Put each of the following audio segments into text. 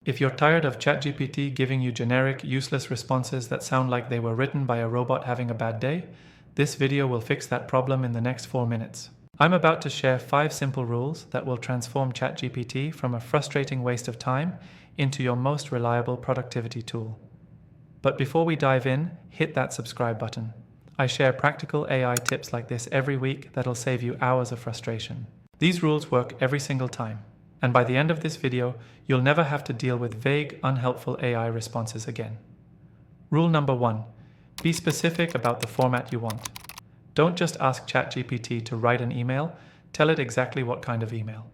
If you're tired of ChatGPT giving you generic, useless responses that sound like they were written by a robot having a bad day, this video will fix that problem in the next 4 minutes. I'm about to share 5 simple rules that will transform ChatGPT from a frustrating waste of time into your most reliable productivity tool. But before we dive in, hit that subscribe button. I share practical AI tips like this every week that'll save you hours of frustration. These rules work every single time, and by the end of this video, you'll never have to deal with vague, unhelpful AI responses again. Rule number 1. Be specific about the format you want. Don't just ask ChatGPT to write an email, tell it exactly what kind of email.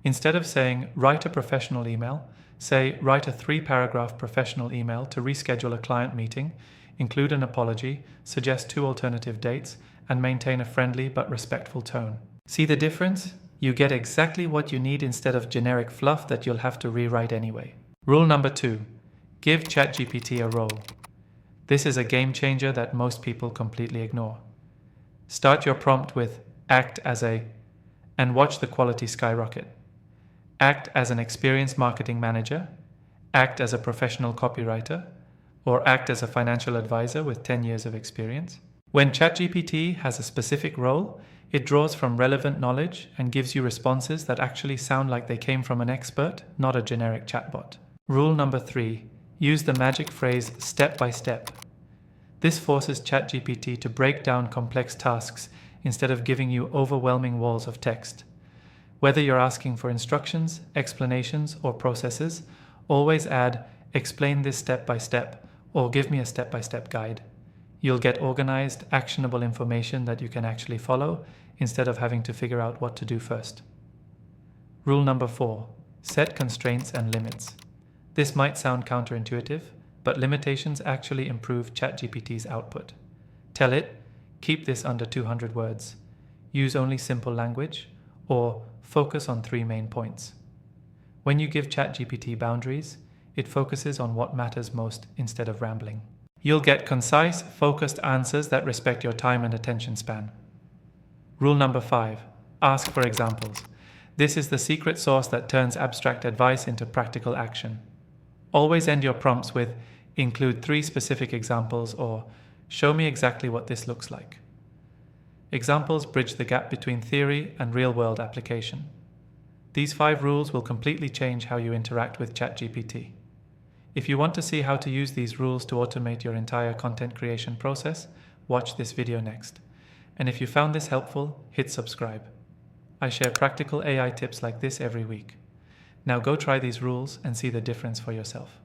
Instead of saying, write a professional email, say, write a 3-paragraph professional email to reschedule a client meeting, include an apology, suggest 2 alternative dates, and maintain a friendly but respectful tone. See the difference? You get exactly what you need instead of generic fluff that you'll have to rewrite anyway. Rule number 2. Give ChatGPT a role. This is a game changer that most people completely ignore. Start your prompt with act as a, and watch the quality skyrocket. Act as an experienced marketing manager, act as a professional copywriter, or act as a financial advisor with 10 years of experience. When ChatGPT has a specific role, it draws from relevant knowledge and gives you responses that actually sound like they came from an expert, not a generic chatbot. Rule number 3. Use the magic phrase step by step. This forces ChatGPT to break down complex tasks instead of giving you overwhelming walls of text. Whether you're asking for instructions, explanations, or processes, always add, explain this step by step, or give me a step-by-step guide. You'll get organized, actionable information that you can actually follow instead of having to figure out what to do first. Rule number 4. Set constraints and limits. This might sound counterintuitive, but limitations actually improve ChatGPT's output. Tell it, keep this under 200 words, use only simple language, or focus on 3 main points. When you give ChatGPT boundaries, it focuses on what matters most instead of rambling. You'll get concise, focused answers that respect your time and attention span. Rule number 5. Ask for examples. This is the secret sauce that turns abstract advice into practical action. Always end your prompts with, include 3 specific examples, or show me exactly what this looks like. Examples bridge the gap between theory and real-world application. These 5 rules will completely change how you interact with ChatGPT. If you want to see how to use these rules to automate your entire content creation process, watch this video next. And if you found this helpful, hit subscribe. I share practical AI tips like this every week. Now go try these rules and see the difference for yourself.